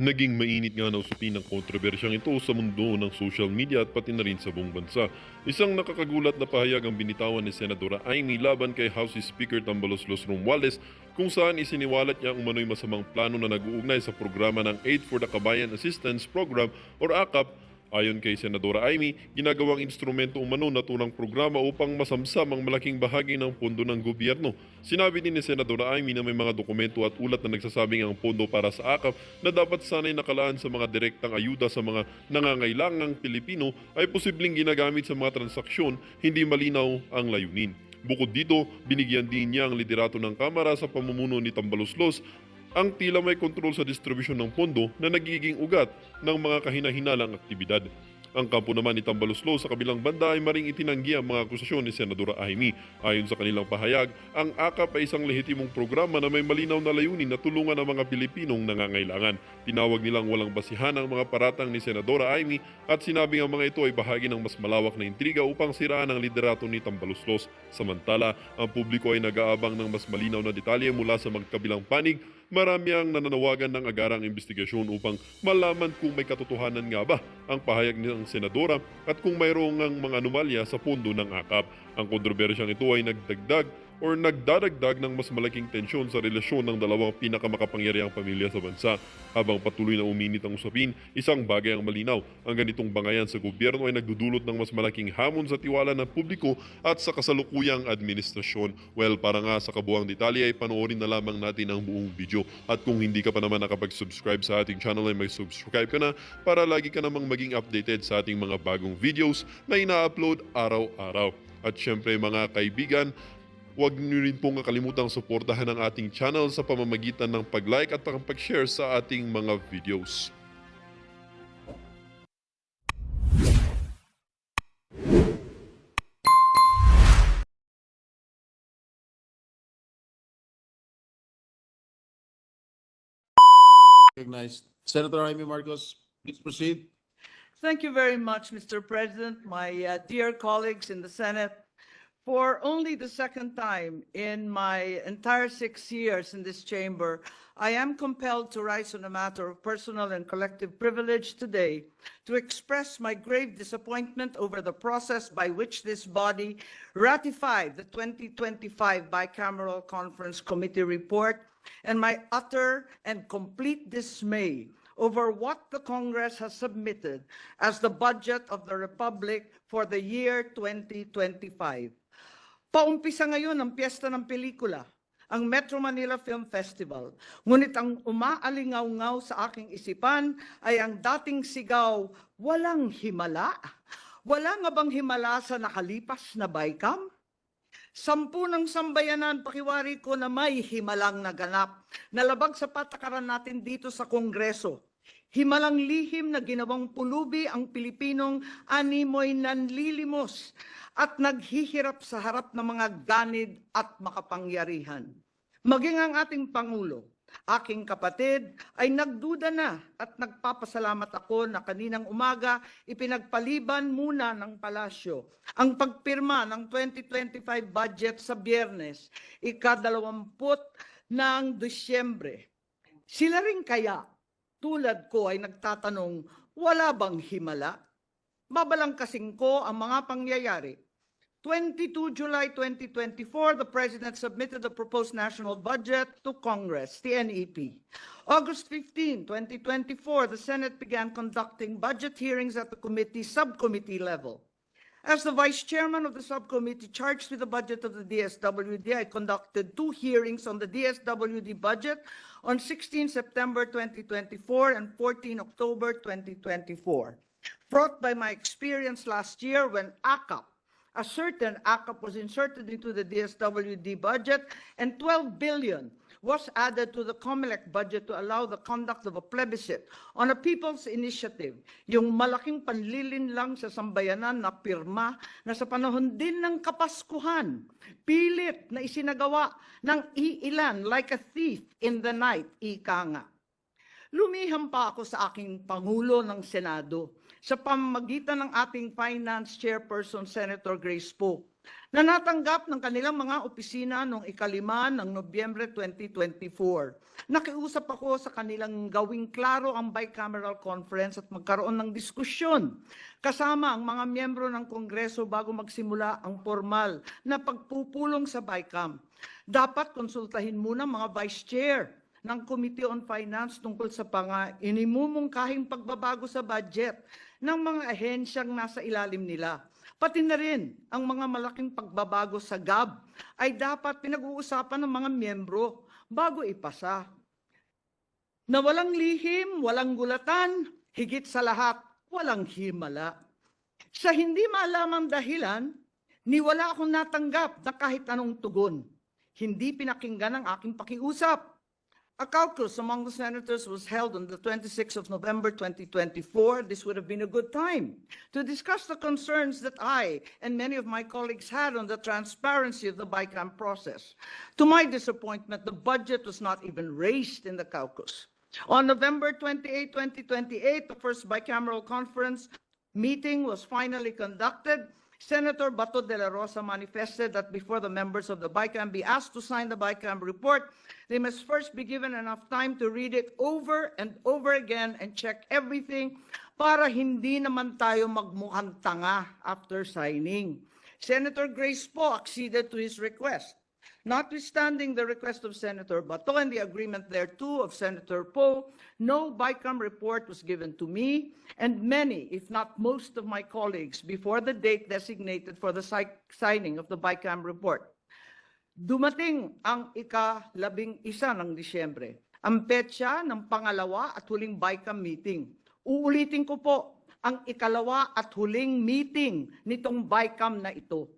Naging mainit nga na usapin ng kontrobersyang ito sa mundo ng social media at pati na rin sa buong bansa. Isang nakakagulat na pahayag ang binitawan ni Senadora Amy laban kay House Speaker Tambaloslos Romualdez kung saan isiniwalat niya ang umano'y masamang plano na nag-uugnay sa programa ng Aid for the Kabayan Assistance Program or AKAP. Ayon kay Senadora Amy, ginagawang instrumento umano na tunang programa upang masamsam ang malaking bahagi ng pondo ng gobyerno. Sinabi din ni Senadora Amy na may mga dokumento at ulat na nagsasabing ang pondo para sa AKAP na dapat sana'y nakalaan sa mga direktang ayuda sa mga nangangailangang Pilipino ay posibleng ginagamit sa mga transaksyon, hindi malinaw ang layunin. Bukod dito, binigyan din niya ang liderato ng Kamara sa pamumuno ni Tambaloslos ang tila may kontrol sa distribusyon ng pondo na nagiging ugat ng mga kahinahinalang aktibidad. Ang kampo naman ni Tambaloslos sa kabilang banda ay maring itinanggi ang mga akusasyon ni Senadora Amy. Ayon sa kanilang pahayag, ang AKAP ay isang lehitimong programa na may malinaw na layunin na tulungan ang mga Pilipinong nangangailangan. Tinawag nilang walang basihan ang mga paratang ni Senadora Amy at sinabing ang mga ito ay bahagi ng mas malawak na intriga upang siraan ang liderato ni Tambaloslos. Samantala, ang publiko ay nag-aabang ng mas malinaw na detalye mula sa magkabilang panig. Marami ang nananawagan ng agarang investigasyon upang malaman kung may katotohanan nga ba ang pahayag ng senadora at kung mayroong mga anomalya sa pondo ng AKAP. Ang kontrobersyang ito ay nagdadagdag ng mas malaking tensyon sa relasyon ng dalawang pinakamakapangyarihang pamilya sa bansa. Habang patuloy na uminit ang usapin, isang bagay ang malinaw. Ang ganitong bangayan sa gobyerno ay nagdudulot ng mas malaking hamon sa tiwala ng publiko at sa kasalukuyang administrasyon. Well, para nga sa kabuang detalye ay panoorin na lamang natin ang buong video. At kung hindi ka pa naman nakapag-subscribe sa ating channel ay mag-subscribe ka na para lagi ka namang maging updated sa ating mga bagong videos na ina-upload araw-araw. At syempre mga kaibigan, huwag niyo rin pong kakalimutang suportahan ang ating channel sa pamamagitan ng pag-like at pag-share sa ating mga videos. Recognized. Senator Jaime Marcos, please proceed. Thank you very much, Mr. President, my dear colleagues in the Senate. For only the second time in my entire 6 years in this chamber, I am compelled to rise on a matter of personal and collective privilege today to express my grave disappointment over the process by which this body ratified the 2025 Bicameral Conference Committee report and my utter and complete dismay over what the Congress has submitted as the budget of the Republic for the year 2025. Paumpisa ngayon ang piyesta ng pelikula, ang Metro Manila Film Festival. Ngunit ang umaalingaw-ngaw sa aking isipan ay ang dating sigaw, walang himala? Wala nga bang himala sa nakalipas na BICAM? 10 ng sambayanan, pakiwari ko na may himalang naganap na labag sa patakaran natin dito sa Kongreso. Himalang lihim na ginawang pulubi ang Pilipinong animoy nanlilimos at naghihirap sa harap ng mga ganid at makapangyarihan. Maging ang ating Pangulo, aking kapatid, ay nagduda na at nagpapasalamat ako na kaninang umaga ipinagpaliban muna ng palasyo ang pagpirma ng 2025 budget sa Biyernes, ika-20 ng Disyembre. Sila rin kaya, tulad ko ay nagtatanong, wala bang himala? Babalangkasing ko ang mga pangyayari. 22 July 2024, the President submitted the proposed national budget to Congress, the NEP. August 15, 2024, the Senate began conducting budget hearings at the subcommittee level. As the Vice Chairman of the subcommittee charged with the budget of the DSWD, I conducted 2 hearings on the DSWD budget on 16 September 2024 and 14 October 2024. Brought by my experience last year when a certain AKAP was inserted into the DSWD budget and 12 billion was added to the COMELEC budget to allow the conduct of a plebiscite on a people's initiative, yung malaking panlilinlang sa sambayanan na pirma na sa panahon din ng Kapaskuhan, pilit na isinagawa ng iilan like a thief in the night, ika nga. Lumiham pa ako sa aking Pangulo ng Senado sa pamamagitan ng ating Finance Chairperson, Senator Grace Poe, na natanggap ng kanilang mga opisina noong 5 ng Nobyembre 2024. Nakiusap ako sa kanilang gawing klaro ang bicameral conference at magkaroon ng diskusyon kasama ang mga miyembro ng Kongreso bago magsimula ang formal na pagpupulong sa BICAM. Dapat konsultahin muna mga vice chair ng Committee on Finance tungkol sa inimumungkahing pagbabago sa budget ng mga ahensyang nasa ilalim nila. Pati na rin ang mga malaking pagbabago sa GAB ay dapat pinag-uusapan ng mga miyembro bago ipasa. Na walang lihim, walang gulatan, higit sa lahat, walang himala. Sa hindi maalamang dahilan, wala akong natanggap na kahit anong tugon. Hindi pinakinggan ang aking pakiusap. A caucus among the senators was held on the 26th of November 2024. This would have been a good time to discuss the concerns that I and many of my colleagues had on the transparency of the BICAM process. To my disappointment, the budget was not even raised in the caucus. On November 28, 2028, the first bicameral conference meeting was finally conducted. Senator Bato de la Rosa manifested that before the members of the BICAM be asked to sign the BICAM report, they must first be given enough time to read it over and over again and check everything para hindi naman tayo magmukhang tanga after signing. Senator Grace Poe acceded to his request. Notwithstanding the request of Senator Bato and the agreement thereto of Senator Poe, no BICAM report was given to me and many, if not most of my colleagues before the date designated for the signing of the BICAM report. Dumating ang ika-11 ng Disyembre, ang petsa ng pangalawa at huling BICAM meeting. Uulitin ko po, ang ikalawa at huling meeting nitong BICAM na ito.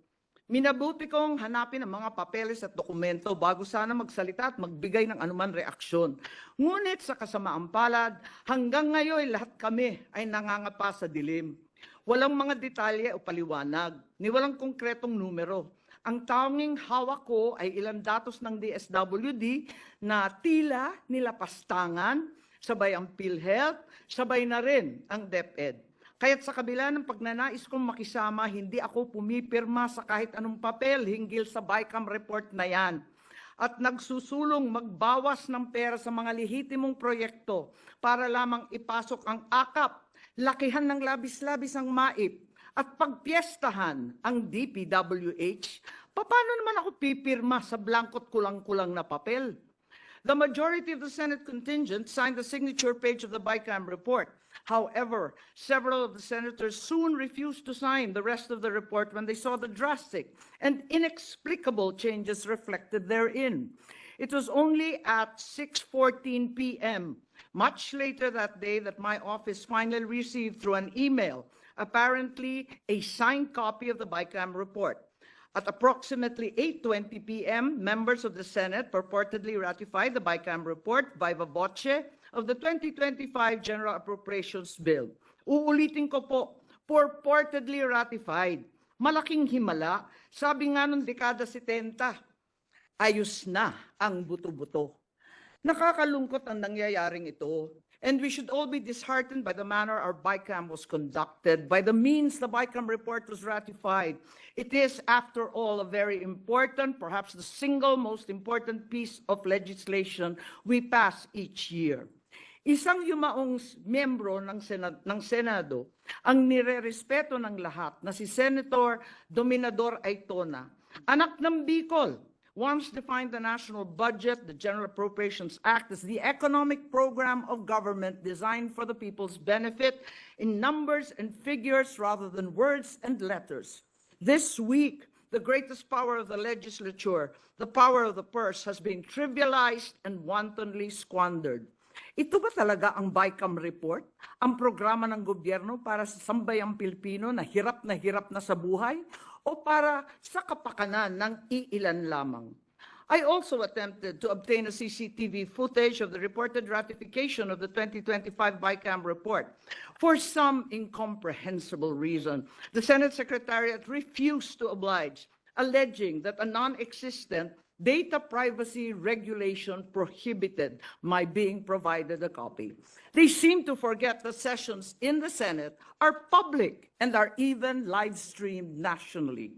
Minabuti kong hanapin ang mga papeles at dokumento bago sana magsalita at magbigay ng anuman reaksyon. Ngunit sa kasamaang palad, hanggang ngayon lahat kami ay nangangapa sa dilim. Walang mga detalye o paliwanag, ni walang konkretong numero. Ang tanging hawak ko ay ilang datos ng DSWD na tila nilapastangan, sabay ang PhilHealth, sabay na rin ang DepEd. Kaya't sa kabila ng pagnanais kong makisama, hindi ako pumipirma sa kahit anong papel hinggil sa BICAM report na yan. At nagsusulong magbawas ng pera sa mga lehitimong proyekto para lamang ipasok ang akap, lakihan ng labis-labis ang MAIP, at pagpiestahan ang DPWH. Paano naman ako pipirma sa blankot kulang-kulang na papel? The majority of the Senate contingent signed the signature page of the BICAM report. However, several of the senators soon refused to sign the rest of the report when they saw the drastic and inexplicable changes reflected therein. It was only at 6:14 p.m., much later that day, that my office finally received through an email, apparently a signed copy of the BICAM report. At approximately 8:20 p.m., members of the Senate purportedly ratified the BICAM report viva voce of the 2025 General Appropriations Bill. Uulitin ko po, purportedly ratified. Malaking himala. Sabi nga nung dekada 70, ayos na ang buto-buto. Nakakalungkot ang nangyayaring ito. And we should all be disheartened by the manner our BICAM was conducted, by the means the BICAM report was ratified. It is, after all, a very important, perhaps the single most important piece of legislation we pass each year. Isang yumaong miyembro ng Senado ang nirerespeto ng lahat na si Senator Dominador Aytona, anak ng Bicol, once defined the national budget, the General Appropriations Act, as the economic program of government designed for the people's benefit in numbers and figures rather than words and letters. This week, the greatest power of the legislature, the power of the purse, has been trivialized and wantonly squandered. Ito ba talaga ang BICAM report? Ang programa ng gobyerno para sa sambayang Pilipino na hirap na sa buhay? O para sa kapakanan ng iilan lamang? I also attempted to obtain a CCTV footage of the reported ratification of the 2025 BICAM report. For some incomprehensible reason, the Senate Secretariat refused to oblige, alleging that a non-existent data privacy regulation prohibited my being provided a copy. They seem to forget that sessions in the Senate are public and are even live streamed nationally.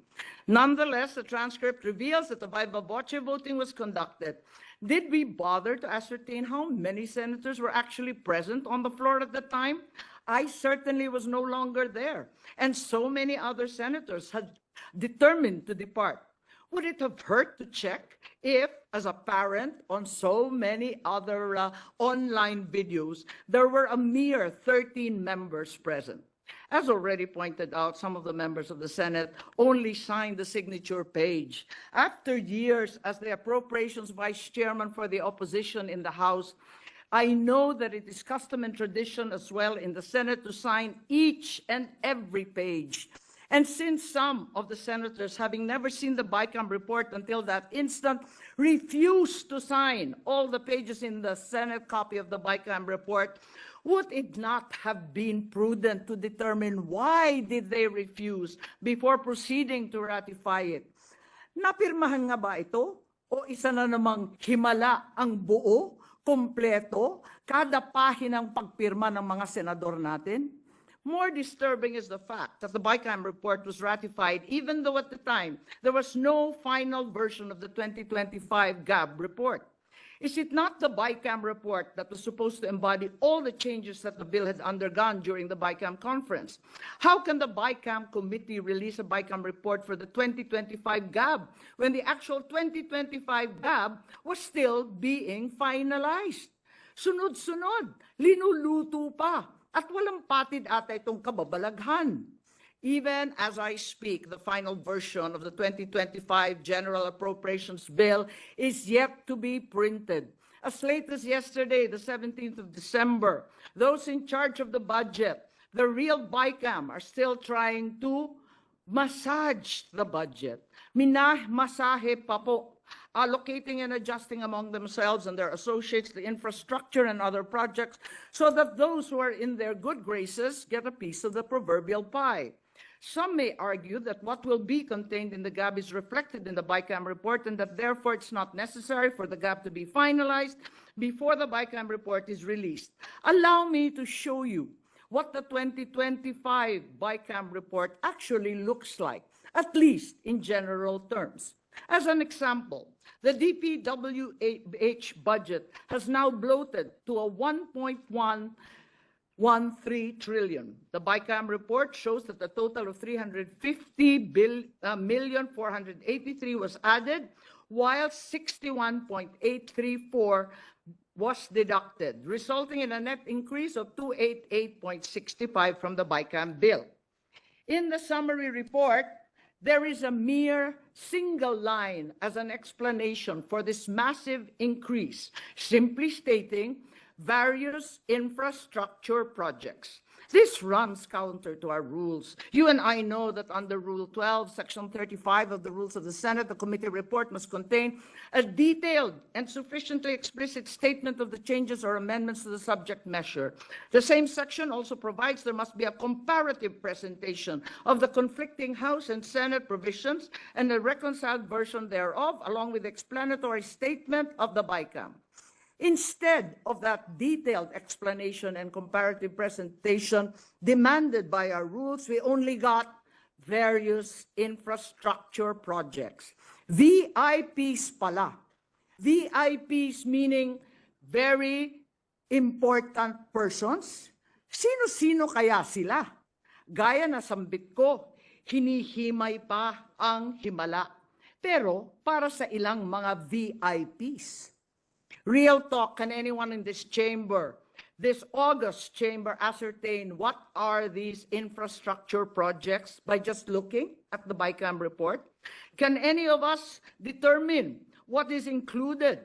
Nonetheless, the transcript reveals that the viva voce voting was conducted. Did we bother to ascertain how many senators were actually present on the floor at the time? I certainly was no longer there, and so many other senators had determined to depart. Would it have hurt to check if, as a parent, on so many other online videos, there were a mere 13 members present? As already pointed out, some of the members of the Senate only signed the signature page. After years as the Appropriations Vice Chairman for the opposition in the House, I know that it is custom and tradition as well in the Senate to sign each and every page. And since some of the senators, having never seen the BICAM report until that instant, refused to sign all the pages in the Senate copy of the BICAM report, would it not have been prudent to determine why did they refuse before proceeding to ratify it? Napirmahan nga ba ito? O isa na namang himala ang buo, kompleto, kada pahinang pagpirma ng mga senador natin? More disturbing is the fact that the BICAM report was ratified even though at the time there was no final version of the 2025 GAB report. Is it not the BICAM report that was supposed to embody all the changes that the bill had undergone during the BICAM conference? How can the BICAM committee release a BICAM report for the 2025 GAB when the actual 2025 GAB was still being finalized? Sunod-sunod, linuluto pa, at walang patid ata itong kababalaghan. Even as I speak, the final version of the 2025 General Appropriations Bill is yet to be printed. As late as yesterday, the 17th of December, those in charge of the budget, the real BICAM, are still trying to massage the budget. Masahe pa po, allocating and adjusting among themselves and their associates the infrastructure and other projects so that those who are in their good graces get a piece of the proverbial pie. Some may argue that what will be contained in the GAB is reflected in the BICAM report and that therefore it's not necessary for the GAB to be finalized before the BICAM report is released. Allow me to show you what the 2025 BICAM report actually looks like, at least in general terms. As an example, the DPWH budget has now bloated to a 1.113 trillion. The BICAM report shows that a total of 350,483 was added, while 61.834 was deducted, resulting in a net increase of 288.65 from the BICAM bill. In the summary report, there is a mere single line as an explanation for this massive increase, simply stating various infrastructure projects. This runs counter to our rules. You and I know that under Rule 12, Section 35 of the Rules of the Senate, the committee report must contain a detailed and sufficiently explicit statement of the changes or amendments to the subject measure. The same section also provides there must be a comparative presentation of the conflicting House and Senate provisions and a reconciled version thereof, along with the explanatory statement of the BICAM. Instead of that detailed explanation and comparative presentation demanded by our rules, we only got various infrastructure projects. VIPs pala. VIPs meaning very important persons. Sino-sino kaya sila? Gaya na sambit ko, hinihimay pa ang himala. Pero para sa ilang mga VIPs. Real talk, can anyone in this chamber, this August chamber, ascertain what are these infrastructure projects by just looking at the BICAM report? Can any of us determine what is included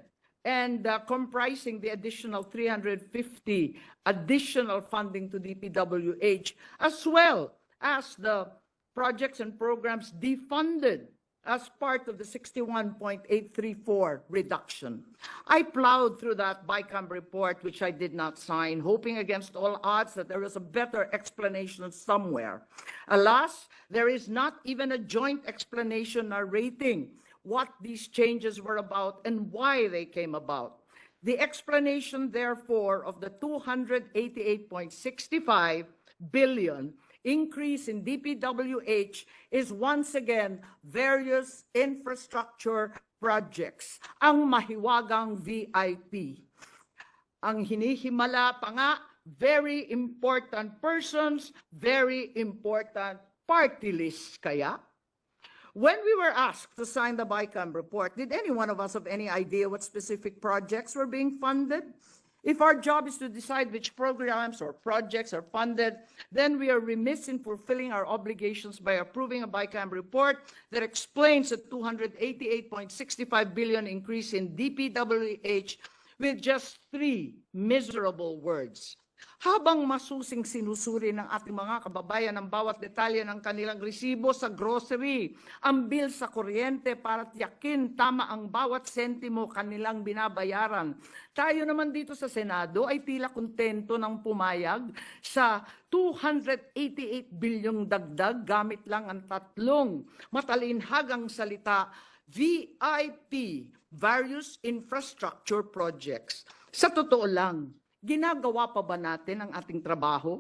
and comprising the additional 350 additional funding to DPWH, as well as the projects and programs defunded as part of the 61.834 reduction? I plowed through that BICAM report, which I did not sign, hoping against all odds that there was a better explanation somewhere. Alas, there is not even a joint explanation narrating what these changes were about and why they came about. The explanation, therefore, of the 288.65 billion increase in DPWH is once again various infrastructure projects, ang mahiwagang VIP. Ang hinihimala pa nga, very important persons, very important party lists kaya. When we were asked to sign the BICAM report, did any one of us have any idea what specific projects were being funded? If our job is to decide which programs or projects are funded, then we are remiss in fulfilling our obligations by approving a BICAM report that explains the 288.65 billion increase in DPWH with just 3 miserable words. Habang masusing sinusuri ng ating mga kababayan ang bawat detalye ng kanilang resibo sa grocery, ang bill sa kuryente para tiyakin tama ang bawat sentimo kanilang binabayaran. Tayo naman dito sa Senado ay tila kontento ng pumayag sa 288 bilyong dagdag gamit lang ang 3 matalinhagang salita, VIP, various infrastructure projects. Sa totoo lang, ginagawa pa ba natin ang ating trabaho?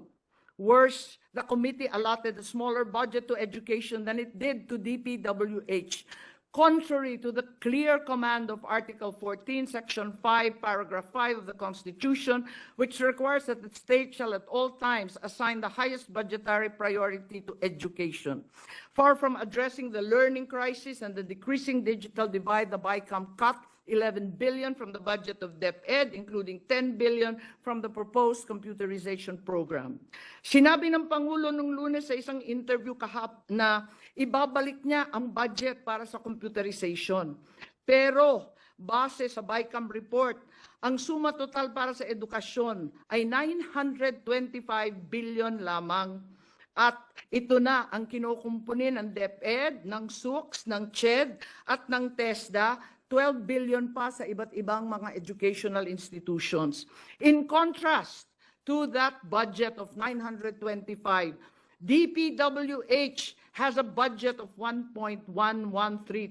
Worse, the committee allotted a smaller budget to education than it did to DPWH, contrary to the clear command of Article 14, Section 5, Paragraph 5 of the Constitution, which requires that the state shall at all times assign the highest budgetary priority to education. Far from addressing the learning crisis and the decreasing digital divide, the BICAM cut 11 billion from the budget of DepEd, including 10 billion from the proposed computerization program. Sinabi ng Pangulo nung Lunes sa isang interview na ibabalik niya ang budget para sa computerization. Pero base sa BICAM report, ang suma total para sa edukasyon ay 925 billion lamang. At ito na ang kinukumpunin ng DepEd, ng SUCS, ng CHED at ng TESDA, 12 billion pa sa iba't ibang mga educational institutions. In contrast to that budget of 925, DPWH has a budget of 1.113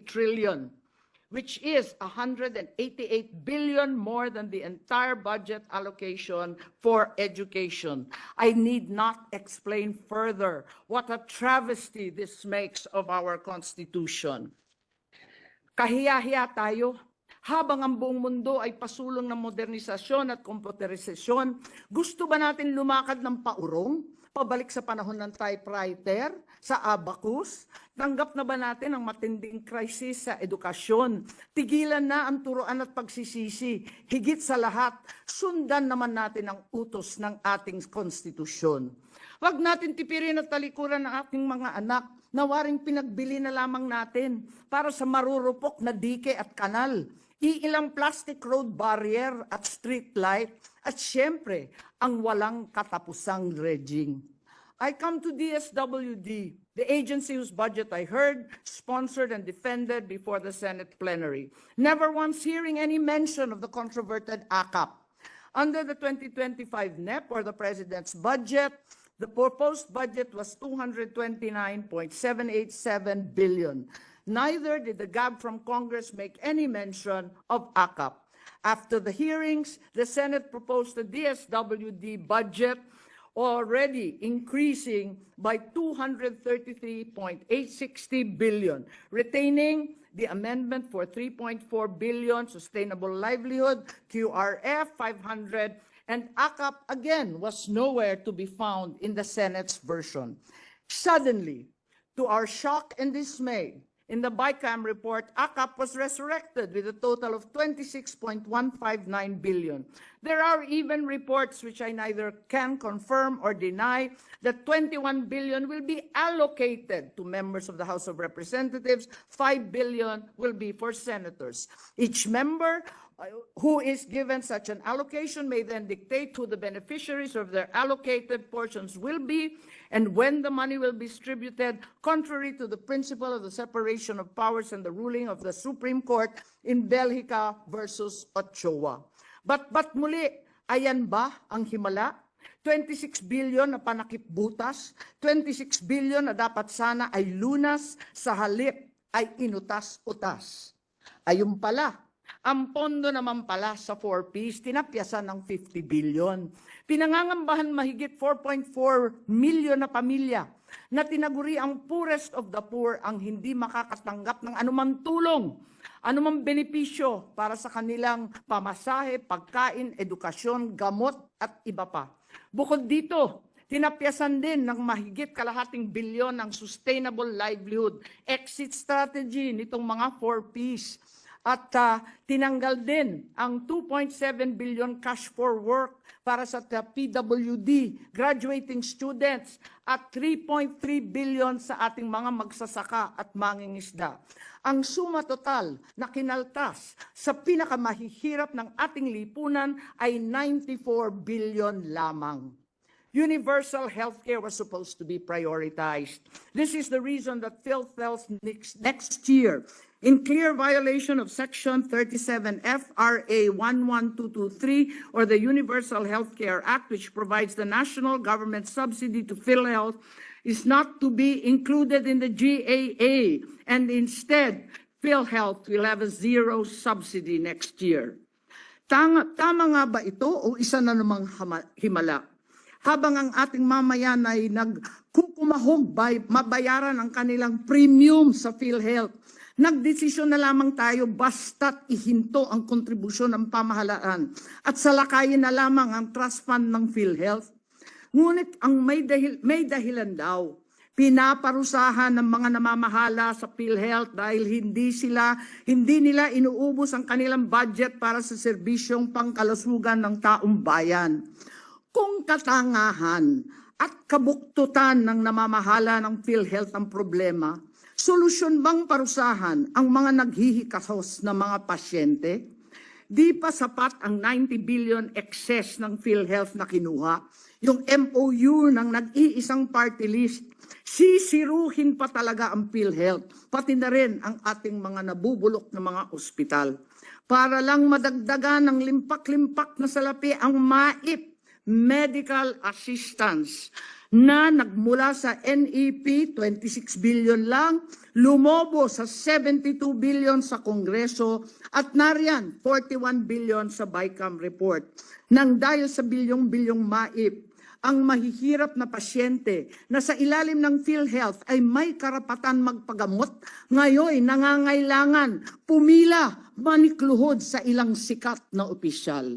trillion, which is 188 billion more than the entire budget allocation for education. I need not explain further what a travesty this makes of our Constitution. Kahiya-hiya tayo. Habang ang buong mundo ay pasulong ng modernisasyon at komputerisasyon, gusto ba natin lumakad ng paurong? Pabalik sa panahon ng typewriter, sa abacus? Tanggap na ba natin ang matinding krisis sa edukasyon? Tigilan na ang turuan at pagsisisi. Higit sa lahat, sundan naman natin ang utos ng ating konstitusyon. Huwag natin tipirin at talikuran ng ating mga anak na waring pinagbili na lamang natin para sa marurupok na dike at kanal, iilang plastic road barrier at street light, at syempre, ang walang katapusang dredging. I come to DSWD, the agency whose budget I heard, sponsored, and defended before the Senate plenary, never once hearing any mention of the controverted ACAP. Under the 2025 NEP, or the President's budget, the proposed budget was 229.787 billion. Neither did the GAB from Congress make any mention of ACAP. After the hearings, the Senate proposed a DSWD budget already increasing by 233.860 billion, retaining the amendment for 3.4 billion sustainable livelihood, QRF 500, and ACAP again was nowhere to be found in the Senate's version. Suddenly, to our shock and dismay, in the BICAM report, ACAP was resurrected with a total of 26.159 billion. There are even reports, which I neither can confirm or deny, that 21 billion will be allocated to members of the House of Representatives. 5 billion will be for senators. Each member who is given such an allocation may then dictate who the beneficiaries of their allocated portions will be and when the money will be distributed, contrary to the principle of the separation of powers and the ruling of the Supreme Court in Belgica versus Ochoa. But muli, ayan ba ang himala? 26 billion na panakip butas, 26 billion na dapat sana ay lunas, sa halip ay inutas-utas. Ayun pala, ang pondo naman pala sa 4Ps, tinapyasan ng 50 billion. Pinangangambahan mahigit 4.4 million na pamilya na tinaguri ang poorest of the poor ang hindi makakatanggap ng anumang tulong, anumang benepisyo para sa kanilang pamasahe, pagkain, edukasyon, gamot at iba pa. Bukod dito, tinapyasan din ng mahigit kalahating bilyon ang sustainable livelihood exit strategy nitong mga 4Ps. At tinanggal din ang 2.7 billion cash for work para sa PWD, graduating students, at 3.3 billion sa ating mga magsasaka at mangingisda. Ang suma total na kinaltas sa pinakamahihirap ng ating lipunan ay 94 billion lamang. Universal healthcare was supposed to be prioritized. This is the reason that PhilHealth next year, in clear violation of Section 37F RA 11223 or the Universal Healthcare Act, which provides the national government subsidy to PhilHealth, is not to be included in the GAA, and instead, PhilHealth will have a zero subsidy next year. Tama nga ba ito o isa na namang himala? Habang ang ating mamayan ay nagkukumahog mabayaran ang kanilang premium sa PhilHealth, nagdesisyon na lamang tayo basta't ihinto ang kontribusyon ng pamahalaan at salakayin na lamang ang trust fund ng PhilHealth. Ngunit ang may dahilan daw, pinaparusahan ng mga namamahala sa PhilHealth dahil hindi nila inuubos ang kanilang budget para sa serbisyong pangkalusugan ng taong bayan. Kung katangahan at kabuktutan ng namamahala ng PhilHealth ang problema, solusyon bang parusahan ang mga naghihikahos na mga pasyente? Di pa sapat ang 90 billion excess ng PhilHealth na kinuha. Yung MOU ng nag-iisang party list, sisiruhin pa talaga ang PhilHealth, pati na rin ang ating mga nabubulok na mga ospital. Para lang madagdagan ng limpak-limpak na salapi ang MAIP, medical assistance, na nagmula sa NEP 26 billion lang, lumobo sa 72 billion sa Kongreso at nariyan 41 billion sa BICAM report. Nang dahil sa bilyong-bilyong MAIP, ang mahihirap na pasyente na sa ilalim ng PhilHealth ay may karapatan magpagamot, ngayon nangangailangan pumila manikluhod sa ilang sikat na opisyal.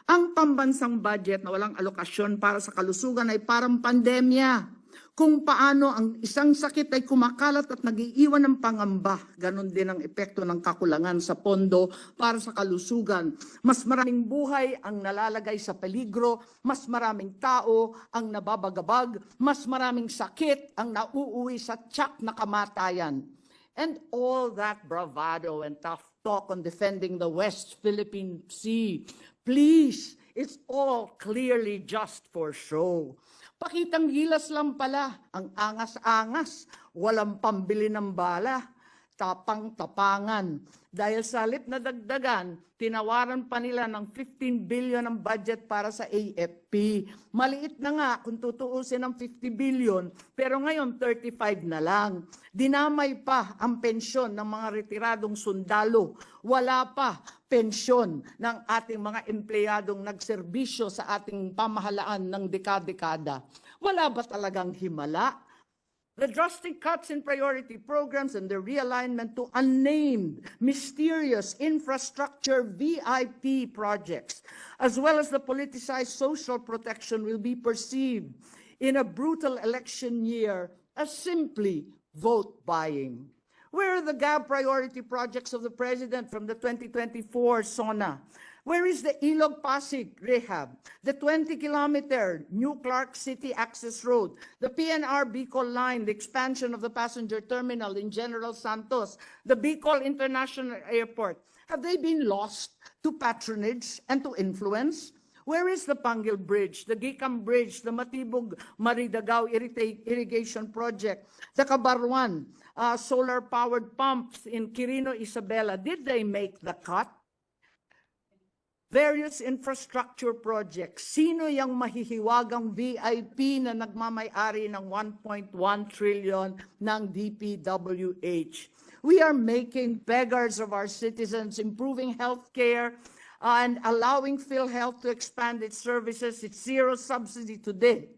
Ang pambansang budget na walang alokasyon para sa kalusugan ay parang pandemya. Kung paano ang isang sakit ay kumakalat at nag-iiwan ng pangamba, ganon din ang epekto ng kakulangan sa pondo para sa kalusugan. Mas maraming buhay ang nalalagay sa peligro, mas maraming tao ang nababagabag, mas maraming sakit ang nauuwi sa tiyak na kamatayan. And all that bravado and tough talk on defending the West Philippine Sea, please, it's all clearly just for show. Pakitang gilas lang pala, ang angas-angas, walang pambili ng bala, tapang-tapangan. Dahil sa halip na dagdagan, tinawaran pa nila ng 15 billion ang budget para sa AFP. Maliit na nga kung tutuusin ng 50 billion, pero ngayon 35 na lang. Dinamay pa ang pensyon ng mga retiradong sundalo. Wala pa pensyon ng ating mga empleyadong nagserbisyo sa ating pamahalaan ng dekada-dekada. Wala ba talagang himala? The drastic cuts in priority programs and the realignment to unnamed, mysterious infrastructure VIP projects, as well as the politicized social protection, will be perceived in a brutal election year as simply vote buying. Where are the gap priority projects of the President from the 2024 SONA? Where is the Ilog-Pasig rehab, the 20-kilometer New Clark City access road, the PNR Bicol line, the expansion of the passenger terminal in General Santos, the Bicol International Airport? Have they been lost to patronage and to influence? Where is the Pangil Bridge, the Gicam Bridge, the Matibog-Maridagao Irrigation Project, the Cabarwan solar-powered pumps in Quirino, Isabela? Did they make the cut? various infrastructure projects. Sino yung mahihiwagang VIP na nagmamay-ari ng 1.1 trillion ng DPWH? We are making beggars of our citizens, improving healthcare, and allowing PhilHealth to expand its services. It's zero subsidy today.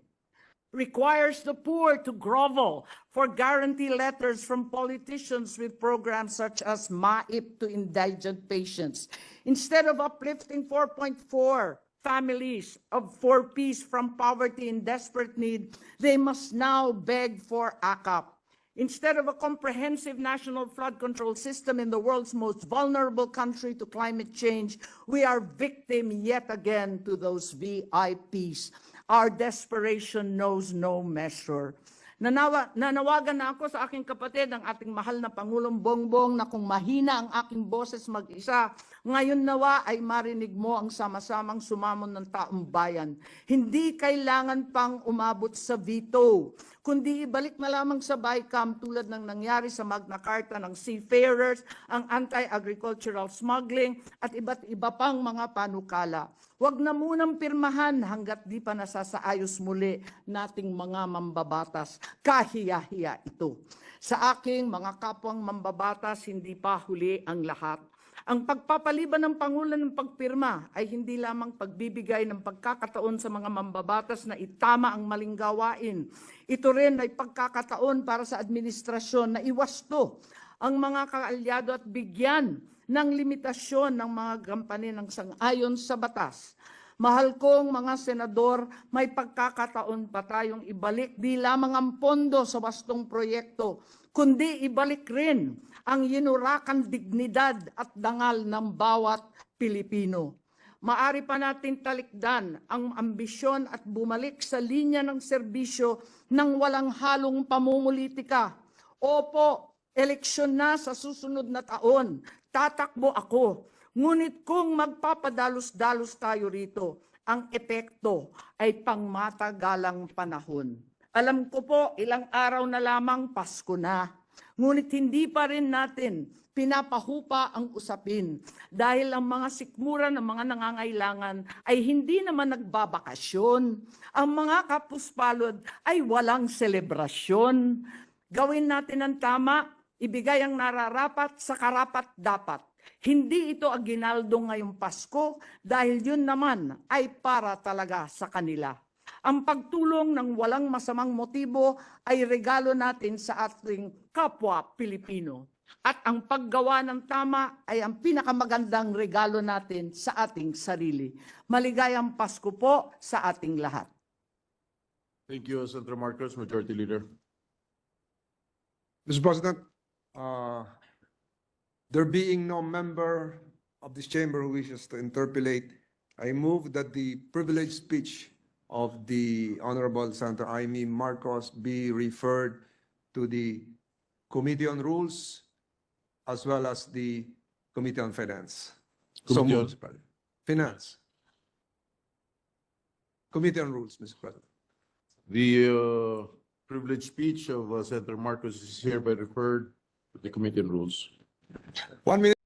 Requires the poor to grovel for guarantee letters from politicians with programs such as MAIP to indigent patients. Instead of uplifting 4.4 families of 4Ps from poverty and desperate need, they must now beg for AKAP. Instead of a comprehensive national flood control system in the world's most vulnerable country to climate change, we are victim yet again to those VIPs. Our desperation knows no measure. Nanawagan na ako sa aking kapatid, ang ating mahal na Pangulong Bongbong, na kung mahina ang aking boses mag-isa, ngayon nawa ay marinig mo ang sama-samang sumamon ng taong bayan. Hindi kailangan pang umabot sa veto, kundi ibalik na lamang sa BICAM tulad ng nangyari sa Magna Carta ng seafarers, ang anti-agricultural smuggling at iba't iba pang mga panukala. Huwag na munang pirmahan hanggat di pa nasasaayos muli nating mga mambabatas. Kahiya-hiya ito. Sa aking mga kapwang mambabatas, hindi pa huli ang lahat. Ang pagpapaliban ng Pangulo ng pagpirma ay hindi lamang pagbibigay ng pagkakataon sa mga mambabatas na itama ang maling gawain. Ito rin ay pagkakataon para sa administrasyon na iwasto ang mga kaalyado at bigyan ng limitasyon ng mga gampanin ng sang-ayon sa batas. Mahal kong mga senador, may pagkakataon pa tayong ibalik di lamang ang pondo sa wastong proyekto, kundi ibalik rin ang yinurakan dignidad at dangal ng bawat Pilipino. Maari pa natin talikdan ang ambisyon at bumalik sa linya ng serbisyo ng walang halong pamumulitika. Opo, eleksyon na sa susunod na taon. Tatakbo ako. Ngunit kung magpapadalos-dalos tayo rito, ang epekto ay pangmatagalang panahon. Alam ko po, ilang araw na lamang Pasko na. Ngunit hindi pa rin natin pinapahupa ang usapin dahil ang mga sikmura ng mga nangangailangan ay hindi naman nagbabakasyon. Ang mga kapuspalod ay walang selebrasyon. Gawin natin ang tama, ibigay ang nararapat sa karapat-dapat. Hindi ito aginaldo ngayong Pasko dahil yun naman ay para talaga sa kanila. Ang pagtulong ng walang masamang motibo ay regalo natin sa ating kapwa Pilipino. At ang paggawa ng tama ay ang pinakamagandang regalo natin sa ating sarili. Maligayang Pasko po sa ating lahat. Thank you, Senator Marcos, Majority Leader. Mr. President, there being no member of this chamber who wishes to interpolate, I move that the privileged speech of the Honorable Senator Amy Marcos be referred to the Committee on Rules as well as the Committee on Finance. So Committee on- moved, Mr. President. Finance. Committee on Rules, Mr. President. The privileged speech of Senator Marcos is hereby referred to the Committee on Rules. 1 minute.